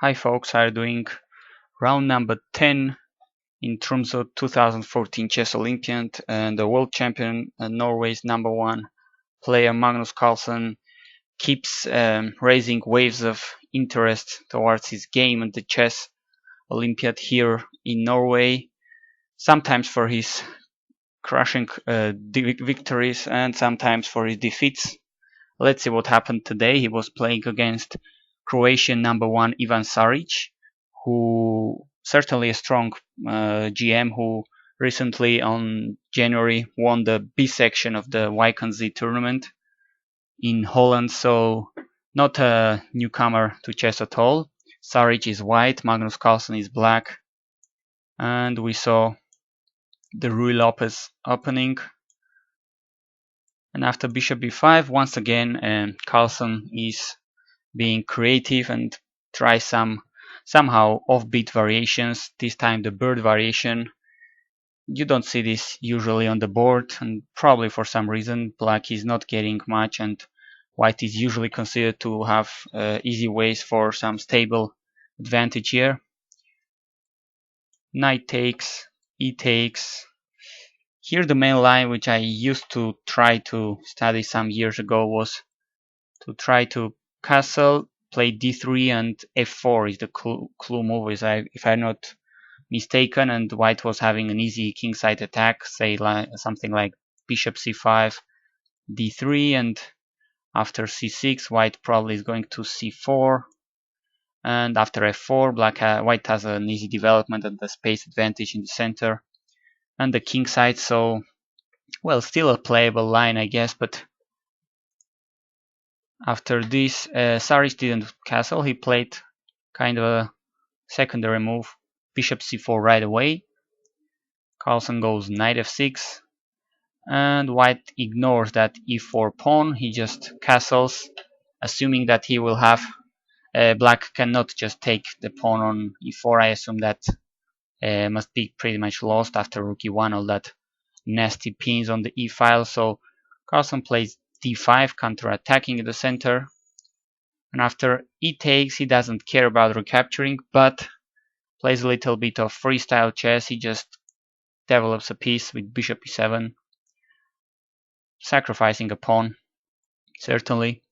Hi folks, how are you doing? Round number 10 in Tromsø 2014 Chess Olympiad, and the world champion Norway's #1 player Magnus Carlsen keeps raising waves of interest towards his game and the Chess Olympiad here in Norway, sometimes for his crushing victories and sometimes for his defeats. Let's see what happened today. He was playing against Croatian #1 Ivan Saric, who certainly a strong GM who recently on January won the B section of the Z tournament in Holland, so not a newcomer to chess at all. Saric is white, Magnus Carlsen is black, and we saw the Ruy Lopez opening. And after bishop b5, once again Carlsen is being creative and try somehow offbeat variations. This time the bird variation. You don't see this usually on the board, and probably for some reason black is not getting much and white is usually considered to have easy ways for some stable advantage here. Knight takes, e takes. Here the main line which I used to try to study some years ago was to try to castle, play d3 and f4 is the clue move, if I'm not mistaken, and white was having an easy kingside attack, say something like bishop c5, d3, and after c6 white probably is going to c4, and after f4 white has an easy development and the space advantage in the center and the kingside, so well, still a playable line I guess. But after this Saric didn't castle, he played kind of a secondary move, bishop c4 right away. Carlsen goes knight f6, and white ignores that e4 pawn. He just castles, assuming that he will have black cannot just take the pawn on e4. I assume that must be pretty much lost after rook e1, all that nasty pins on the e file. So Carlsen plays d5, counter-attacking in the center, and after e takes, he doesn't care about recapturing, but plays a little bit of freestyle chess. He just develops a piece with bishop e7, sacrificing a pawn, certainly.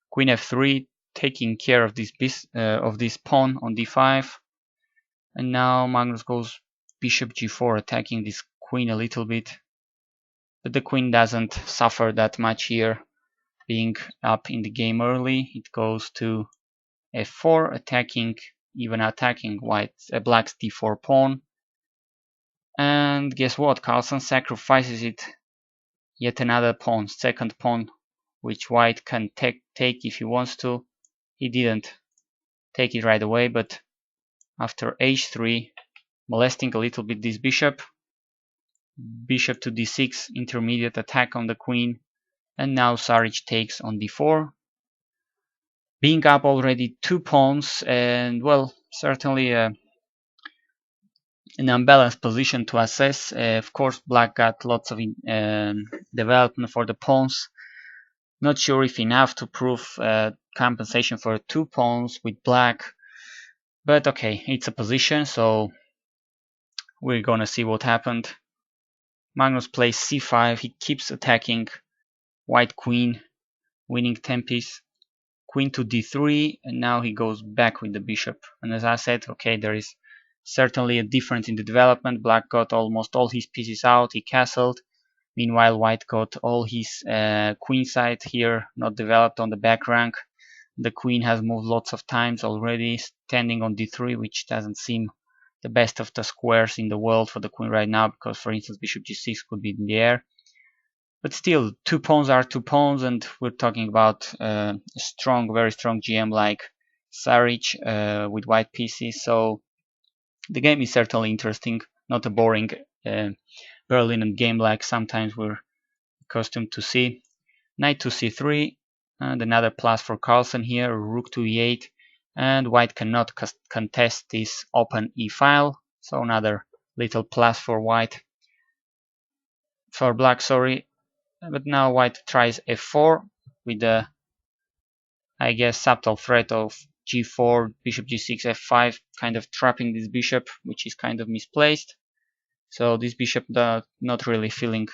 Queen f3, taking care of this pawn on d5, and now Magnus goes bishop g4, attacking this queen a little bit, but the queen doesn't suffer that much here, being up in the game early. It goes to f4, even attacking black's d4 pawn, and guess what? Carlsen sacrifices it. Yet another pawn, second pawn, which white can take if he wants to. He didn't take it right away, but after h3, molesting a little bit this bishop to d6, intermediate attack on the queen, and now Saric takes on d4, being up already 2 pawns, and well, certainly an unbalanced position to assess. Of course, black got lots of development for the pawns. Not sure if enough to prove compensation for 2 pawns with black, but okay, it's a position, so we're gonna see what happened. Magnus plays c5, he keeps attacking white queen, winning 10 piece, queen to d3, and now he goes back with the bishop. And as I said, okay, there is certainly a difference in the development. Black got almost all his pieces out, he castled. Meanwhile, white got all his queenside here not developed on the back rank. The queen has moved lots of times already, standing on d3, which doesn't seem the best of the squares in the world for the queen right now, because for instance bishop g6 could be in the air. But still, 2 pawns are 2 pawns, and we're talking about a strong, very strong GM like Saric with white pieces, so the game is certainly interesting, not a boring Berlin game like sometimes we're accustomed to see. Knight to c3, and another plus for Carlsen here, rook to e8, and white cannot contest this open e file, so another little plus for black, sorry. But now white tries f4 with the, I guess, subtle threat of g4, bishop g6, f5, kind of trapping this bishop, which is kind of misplaced. So this bishop not really feeling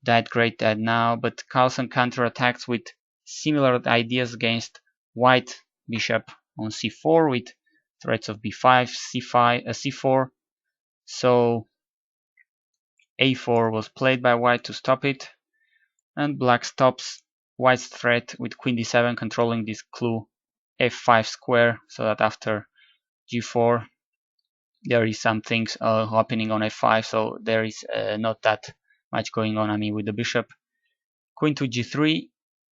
that great that now, but Carlsen counterattacks with similar ideas against white bishop on c4 with threats of b5, c5, c4. So a4 was played by white to stop it, and black stops white's threat with queen d7, controlling this clue f5 square, so that after g4 there is some things happening on f5, so there is not that much going on, with the bishop. Queen to g3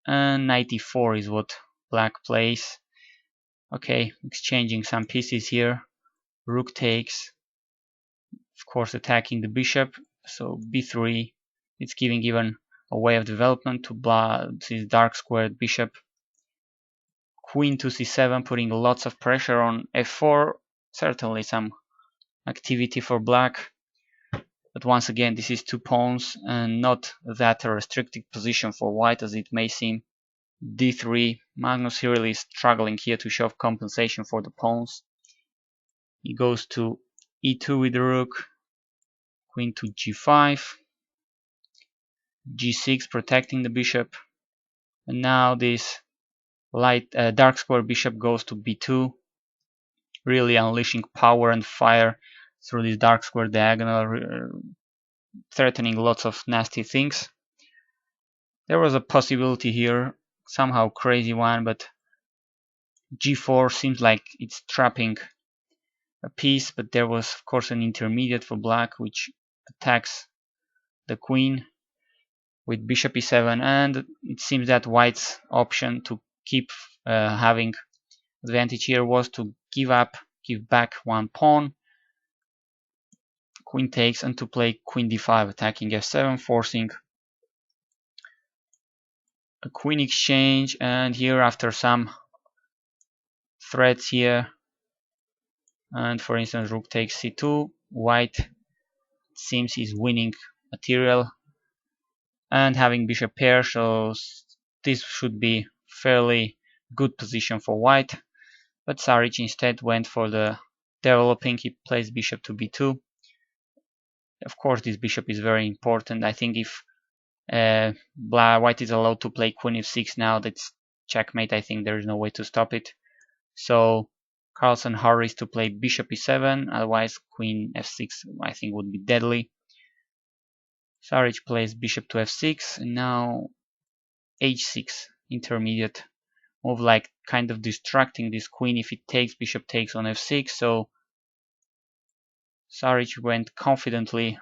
and knight e4 is what black plays. Okay, exchanging some pieces here. Rook takes, of course attacking the bishop, so b3, it's giving even a way of development to this dark squared bishop. Queen to c7, putting lots of pressure on f4, certainly some activity for black, but once again this is 2 pawns and not that a restricted position for white as it may seem. d3, Magnus really is struggling here to show compensation for the pawns. He goes to e2 with the rook, queen to g5, g6 protecting the bishop, and now this dark square bishop goes to b2, really unleashing power and fire through this dark square diagonal, threatening lots of nasty things. There was a possibility here, somehow crazy one, but g4 seems like it's trapping a piece, but there was of course an intermediate for black which attacks the queen with bishop e7, and it seems that white's option to keep having advantage here was to give back 1 pawn, queen takes, and to play queen d5, attacking f7, forcing a queen exchange. And here, after some threats here, and for instance rook takes c2, white seems is winning material and having bishop pair, so this should be fairly good position for white. But Saric instead went for the developing. He plays bishop to b2. Of course this bishop is very important. I think if white is allowed to play queen f6 now, that's checkmate. I think there is no way to stop it. So Carlsen hurries to play bishop e7, otherwise queen f6 I think would be deadly. Saric plays bishop to f6, and now h6, intermediate move, like kind of distracting this queen. If it takes, bishop takes on f6, so Saric went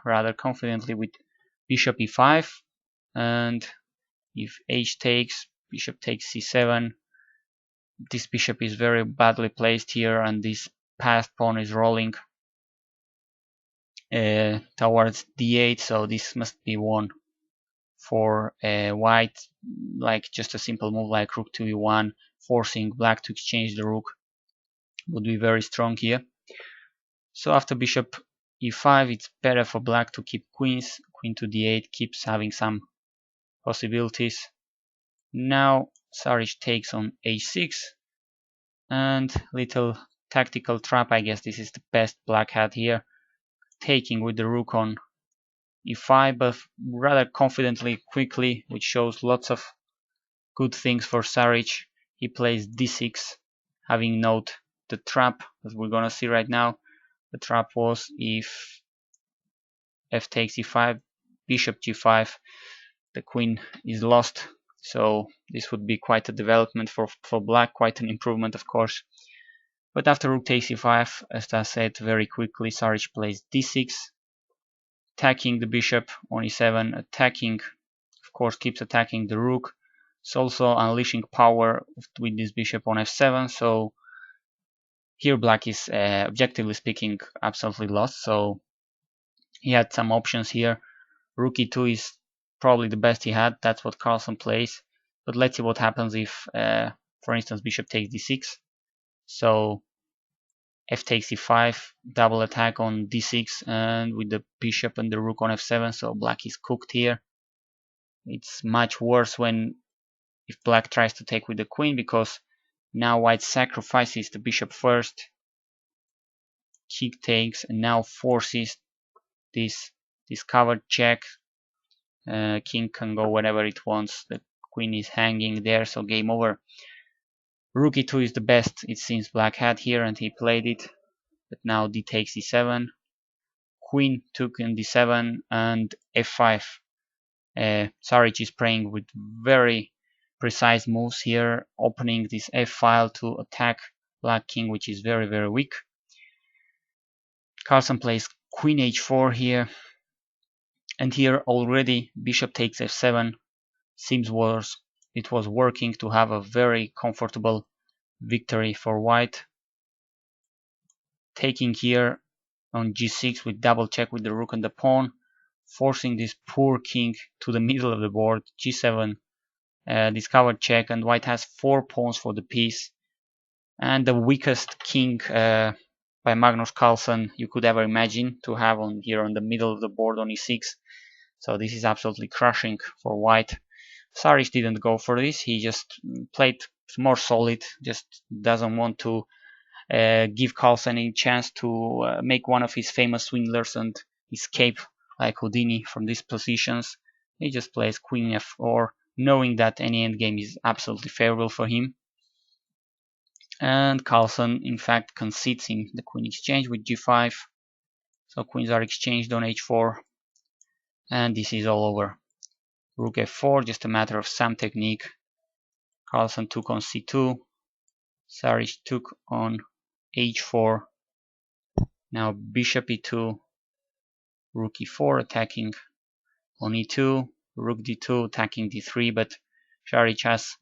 rather confidently with bishop e5, and if h takes, bishop takes c7. This bishop is very badly placed here, and this passed pawn is rolling towards d8, so this must be won for white, like just a simple move like rook to e1, forcing black to exchange the rook would be very strong here. So after bishop e5, it's better for black to keep queens. Queen to d8 keeps having some possibilities. Now Saric takes on h6, and little tactical trap, I guess this is the best black had here, taking with the rook on e5, but rather confidently, quickly, which shows lots of good things for Saric. He plays d6, having note the trap, as we're gonna see right now. The trap was if f takes e5, bishop g5, the queen is lost. So this would be quite a development for black, quite an improvement of course. But after rook takes e5, as I said, very quickly Saric plays d6, attacking the bishop on e7, attacking, of course keeps attacking the rook. It's also unleashing power with this bishop on f7, so here black is objectively speaking absolutely lost. So he had some options here. Rook e2 is probably the best he had, that's what Carlsen plays. But let's see what happens if, for instance, bishop takes d6. So f takes e5, double attack on d6, and with the bishop and the rook on f7, so black is cooked here. It's much worse if black tries to take with the queen, because Now white sacrifices the bishop first. King takes and now forces this covered check. King can go wherever it wants. The queen is hanging there, so game over. Rook e2 is the best it seems black had here, and he played it. But now d takes e7. Queen took in d7 and f5. Saric is playing with very precise moves here, opening this f file to attack black king, which is very, very weak. Carlsen plays queen h4 here, and here already bishop takes f7. Seems it was working to have a very comfortable victory for white. Taking here on g6 with double check with the rook and the pawn, forcing this poor king to the middle of the board. g7, discovered check, and white has 4 pawns for the piece. And the weakest king by Magnus Carlsen you could ever imagine to have on here on the middle of the board on e6. So this is absolutely crushing for white. Saric didn't go for this, he just played more solid, just doesn't want to give Carlsen any chance to make one of his famous swindlers and escape like Houdini from these positions. He just plays queen f4, knowing that any endgame is absolutely favorable for him. And Carlsen in fact concedes in the queen exchange with g5. So queens are exchanged on h4, and this is all over. Rook f4, just a matter of some technique. Carlsen took on c2, Saric took on h4. Now bishop e2, rook e4 attacking on e2, rook d2 attacking d3, but Saric has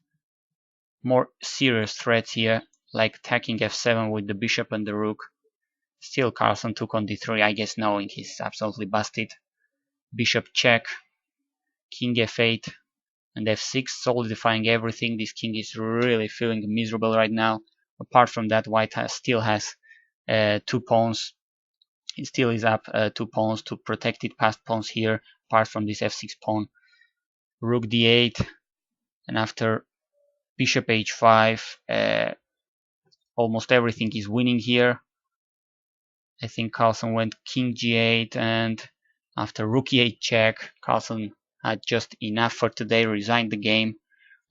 more serious threats here, like attacking f7 with the bishop and the rook. Still Carlsen took on d3, I guess knowing he's absolutely busted. Bishop check, king f8 and f6, solidifying everything. This king is really feeling miserable right now. Apart from that, white still has 2 pawns. It still is up 2 pawns to protect it past pawns here, apart from this f6 pawn. Rook d8, and after bishop h5, almost everything is winning here. I think Carlsen went king g8, and after rook e8 check, Carlsen had just enough for today, resigned the game,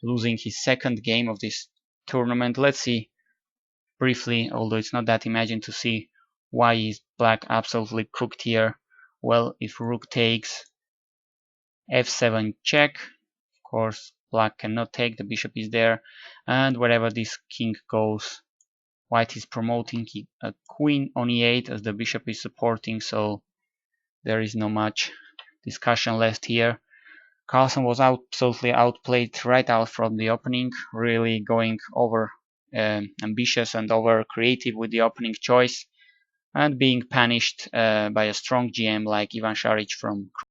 losing his second game of this tournament. Let's see briefly, although it's not that imagined, to see why is black absolutely cooked here. Well, if rook takes f7 check, of course black cannot take, the bishop is there, and wherever this king goes, white is promoting a queen on e8 as the bishop is supporting, so there is no much discussion left here. Carlsen was absolutely outplayed right out from the opening, really going over ambitious and over creative with the opening choice, and being punished by a strong GM like Ivan Saric from